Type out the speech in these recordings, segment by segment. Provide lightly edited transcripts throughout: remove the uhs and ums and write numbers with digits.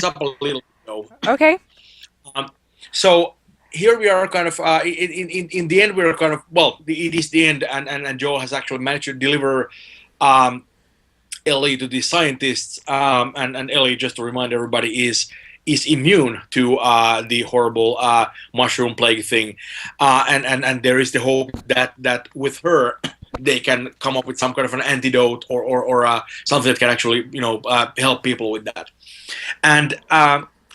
this up a little though. Okay. Um, so here we are, kind of in the end, we are kind of well. It is the end, and Joel has actually managed to deliver um, Ellie to the scientists, and Ellie, just to remind everybody, is immune to the horrible mushroom plague thing, and there is the hope that with her they can come up with some kind of an antidote or something that can actually help people with that. And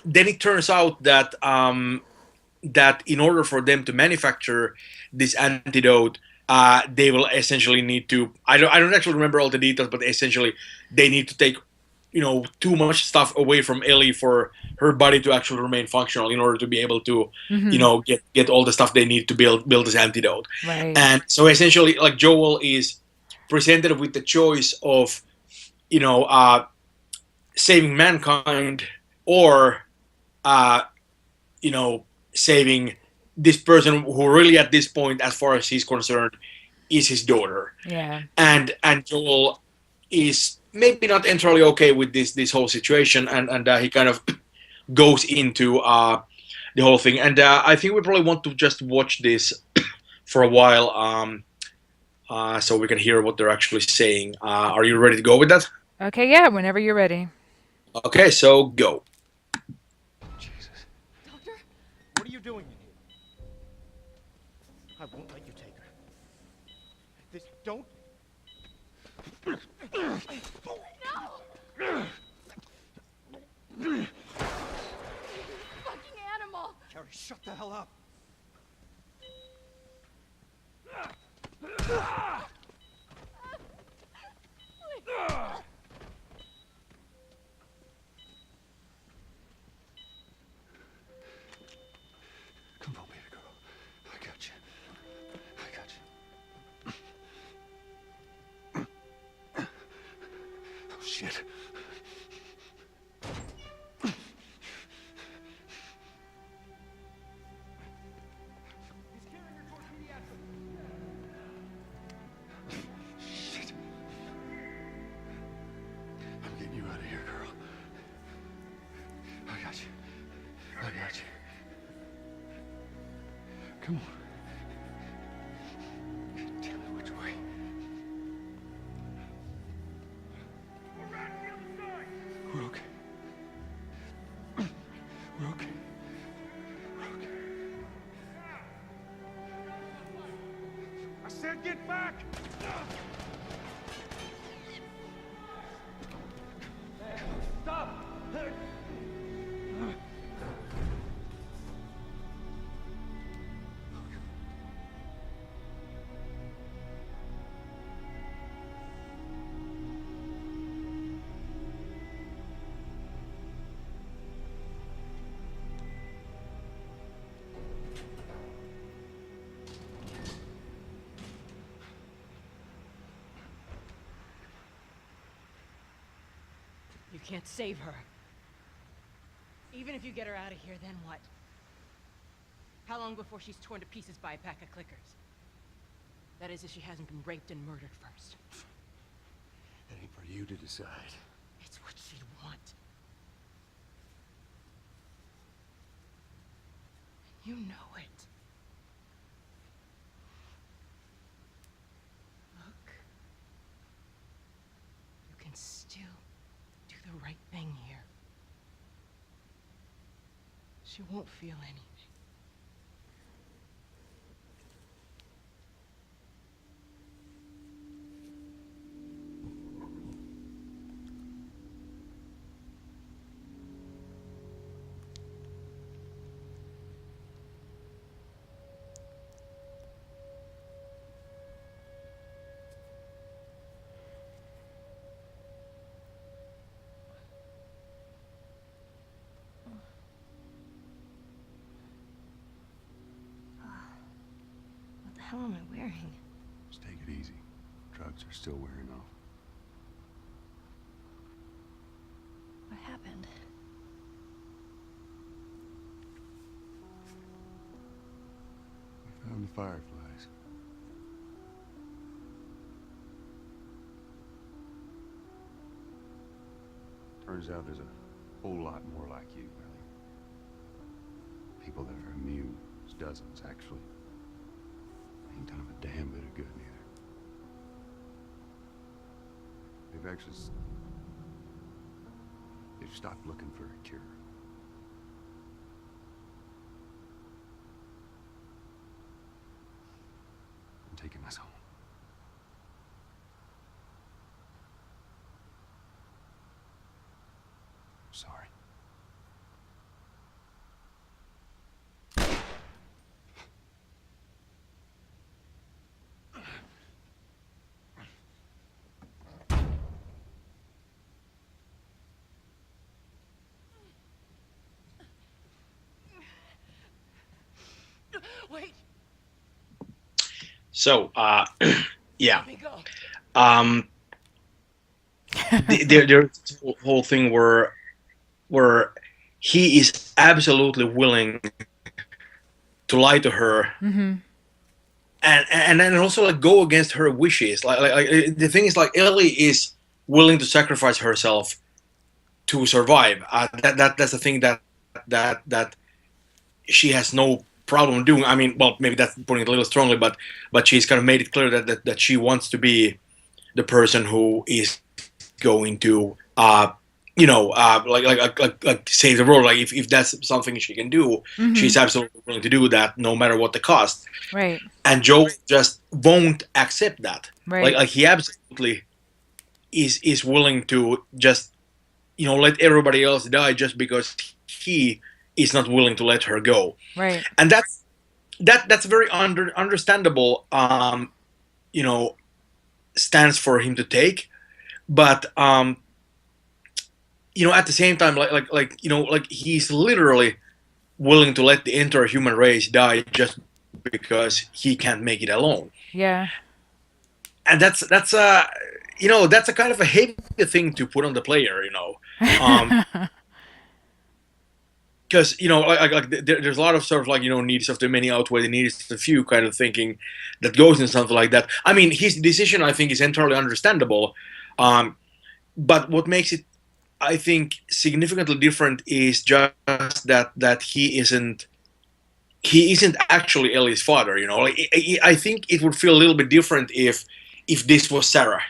then it turns out that in order for them to manufacture this antidote, they will essentially need to. I don't actually remember all the details, but essentially they need to take too much stuff away from Ellie for her body to actually remain functional in order to be able to Mm-hmm. get all the stuff they need to build this antidote. Right. And so essentially, like, Joel is presented with the choice of you know uh, saving mankind or uh, saving this person who really at this point, as far as he's concerned, is his daughter. Yeah. And Joel is maybe not entirely okay with this whole situation, and he kind of goes into the whole thing. And I think we probably want to just watch this for a while, so we can hear what they're actually saying. Are you ready to go with that? Okay, yeah, whenever you're ready. Okay, so go. Jesus. Doctor? What are you doing in here? I won't let you take her. This don't. No! Fucking animal! Carrie, shut the hell up. Come on, baby girl. I got you. I got you. Oh, shit. Shit. I'm getting you out of here, girl. I got you. I got you. Come on. Tell me which way. We're okay. We're okay. We're okay. I said get back! Stop! You can't save her. Even if you get her out of here, then what? How long before she's torn to pieces by a pack of clickers? That is, if she hasn't been raped and murdered first. That ain't for you to decide. It's what she'd want. You know it. Look. You can still do the right thing here. She won't feel anything. What the hell am I wearing? Just take it easy. Drugs are still wearing off. What happened? We found the fireflies. Turns out there's a whole lot more like you, Ellie. People that are immune. There's dozens, actually. Ain't done 'em a damn bit of good, neither. They've actually... They've stopped looking for a cure. I'm taking us home. Sorry. Wait, So, yeah. let me go. Um, there's this whole thing where he is absolutely willing to lie to her, and then also like go against her wishes. The thing is, like Ellie is willing to sacrifice herself to survive. That's the thing that she has no problem doing. I mean, well, maybe that's putting it a little strongly, but she's kind of made it clear that she wants to be the person who is going to like save the world. Like if that's something she can do, she's absolutely willing to do that no matter what the cost. Right. And Joe just won't accept that. Right. Like he absolutely is willing to just let everybody else die just because he is not willing to let her go. Right. And that's very understandable stance for him to take. But at the same time, like he's literally willing to let the entire human race die just because he can't make it alone. Yeah. And that's a that's a kind of a heavy thing to put on the player, because there's a lot of sort of like needs of the many outweigh the needs of the few kind of thinking that goes in something like that. I mean, his decision I think is entirely understandable, but what makes it I think significantly different is just that he isn't actually Ellie's father. Like I think it would feel a little bit different if this was Sarah.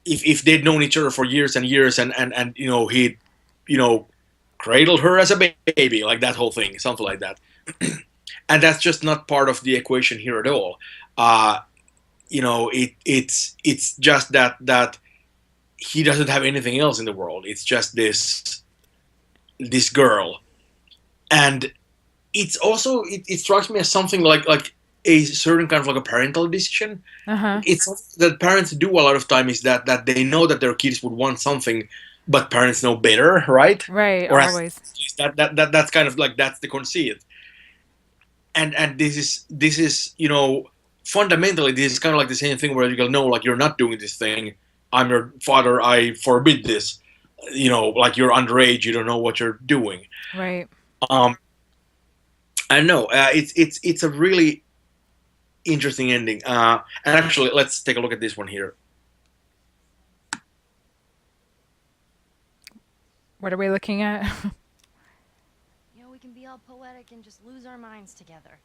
If they'd known each other for years and years, and he'd cradled her as a baby, like that whole thing, something like that. And that's just not part of the equation here at all. It's just that he doesn't have anything else in the world. It's just this girl, and it's also it strikes me as something like a certain kind of like a parental decision. It's something that parents do a lot of time is that they know that their kids would want something, but parents know better, right? Right. Or Always. that's kind of like that's the conceit. And this is fundamentally this is kind of like the same thing where you go, no, like you're not doing this thing. I'm your father. I forbid this. Like you're underage. You don't know what you're doing. Right. I know. It's a really interesting ending. And actually, let's take a look at this one here. What are we looking at? We can be all poetic and just lose our minds together.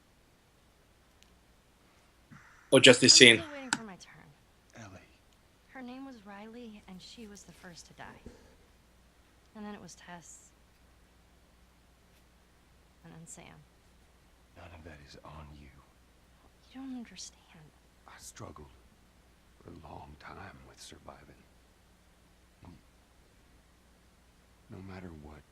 Or just this I'm scene. still waiting for my turn. Ellie. Her name was Riley, and she was the first to die. And then it was Tess. And then Sam. None of that is on you. You don't understand. I struggled for a long time with surviving. And no matter what,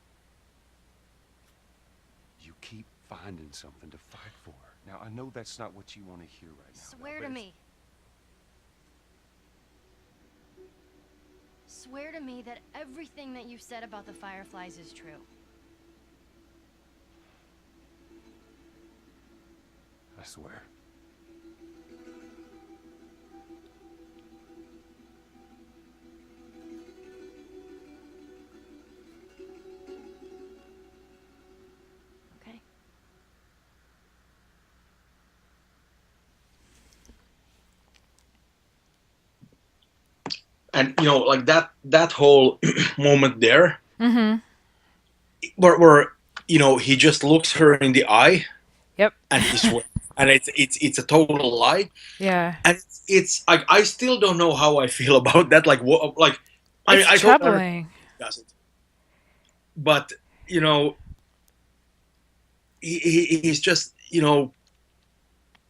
you keep finding something to fight for. Now, I know that's not what you want to hear right now. Swear to me. Swear to me that everything that you've said about the Fireflies is true. I swear. Okay? and like that whole moment there, Mm-hmm. where he just looks her in the eye Yep. and he swears, and it's a total lie, Yeah. and it's like I still don't know how I feel about that. Like what? Like I mean, It's I totally understand troubling. he doesn't, but he's just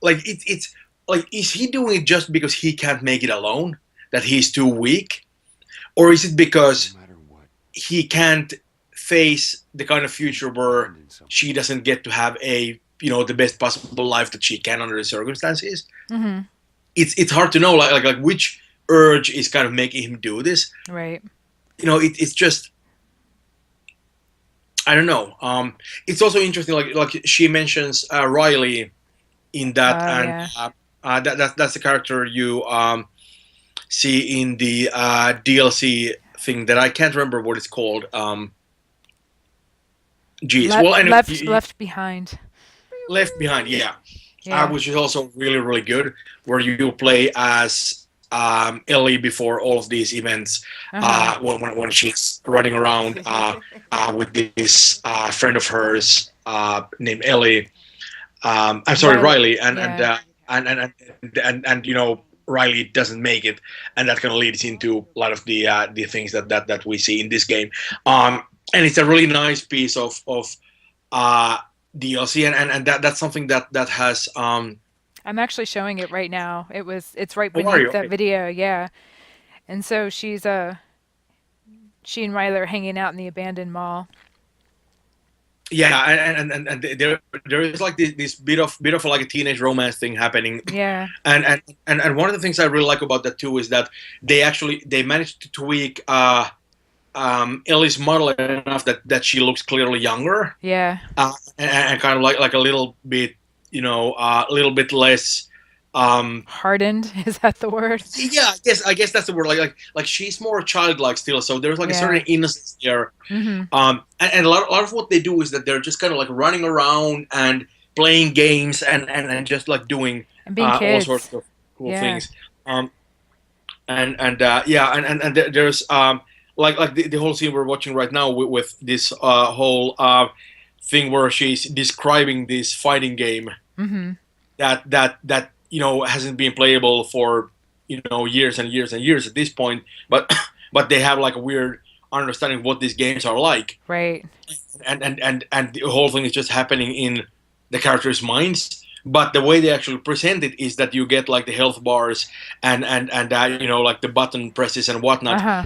like it's like, is he doing it just because he can't make it alone, that he's too weak, or is it because No matter what, he can't face the kind of future where finding someone. she doesn't get to have a the best possible life that she can under the circumstances? Mm-hmm. It's hard to know like which urge is kind of making him do this. Right. It's just, I don't know. It's also interesting, like she mentions Riley in that, Oh, and yeah. that's the character you see in the DLC thing that I can't remember what it's called. Geez, well, anyway, Left behind. Left Behind, yeah, Yeah. which is also really really good, where you play as Ellie before all of these events, Uh-huh. when she's running around with this friend of hers named Ellie. I'm sorry, Riley, Yeah. and Riley doesn't make it, and that kind of leads into a lot of the things that we see in this game. And it's a really nice piece of uh, DLC, and that's something that has. I'm actually showing it right now. It's right Oh, are beneath you? that Okay. video, yeah. And so she and Riley are hanging out in the abandoned mall. Yeah, and there is like this bit of like a teenage romance thing happening, Yeah. and one of the things I really like about that too is that they managed to tweak Ellie's model enough that she looks clearly younger, Yeah. and kind of like a little bit, a little bit less. Hardened, is that the word? Yeah, I guess that's the word. Like she's more childlike still, so there's like a certain Yeah. innocence there. Mm-hmm. And a lot of what they do is that they're just kind of like running around and playing games and just like doing And being all sorts kids. of cool Yeah. things. Um, and yeah, and there's like the whole scene we're watching right now with this whole thing where she's describing this fighting game Mm-hmm. that hasn't been playable for years and years and years at this point, but but they have like a weird understanding of what these games are like, Right. and the whole thing is just happening in the characters' minds. But the way they actually present it is that you get like the health bars and like the button presses and whatnot, Uh-huh.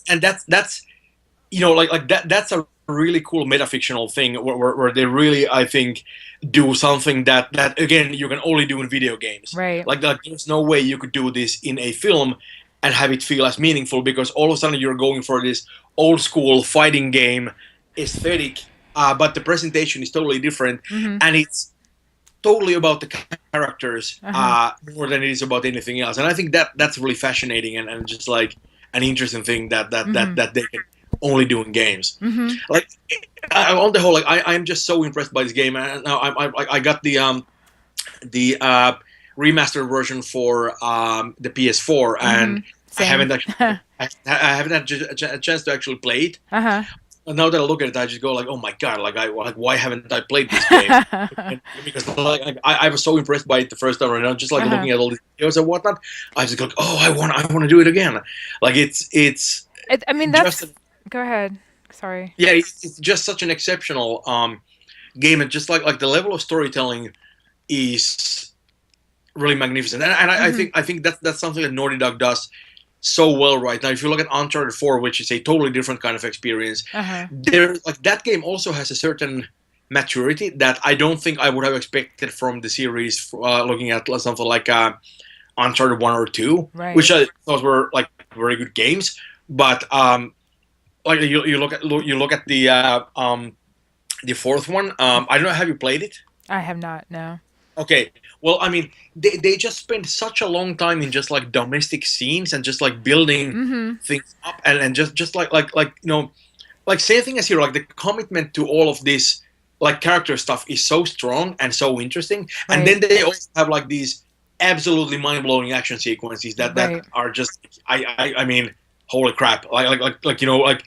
and that's like that's a really cool metafictional thing where they really, I think, do something that again you can only do in video games. Right. Like there's no way you could do this in a film and have it feel as meaningful, because all of a sudden you're going for this old school fighting game aesthetic, but the presentation is totally different, Mm-hmm. and it's totally about the characters Uh-huh. more than it is about anything else. And I think that's really fascinating and just like an interesting thing Mm-hmm. that they can only do in games. Mm-hmm. Like on the whole, like I'm just so impressed by this game. And now I got the remastered version for the PS4, and Mm-hmm. I haven't Same. actually I haven't had a chance to actually play it. Uh-huh. And now that I look at it, I just go like, oh my god, like why haven't I played this game? Because like I was so impressed by it the first time, and I'm just like Uh-huh. looking at all these videos and whatnot. I just go, oh, I want to do it again. Like it's I mean, just go ahead. Sorry. yeah, it's just such an exceptional game, and just like the level of storytelling is really magnificent. And Mm-hmm. I think that's something that Naughty Dog does so well right now. If you look at Uncharted 4, which is a totally different kind of experience, Uh-huh. there like that game also has a certain maturity that I don't think I would have expected from the series. Looking at something like Uncharted 1 or 2, Right. which I thought were like very good games, but like you look at the fourth one. I don't know. Have you played it? I have not, no. Okay. Well, I mean, they just spent such a long time in just like domestic scenes and just like building Mm-hmm. things up, and just like like same thing as here. Like the commitment to all of this like character stuff is so strong and so interesting, and then Right. they also have like these absolutely mind blowing action sequences that Right. are just I mean holy crap, like you know, like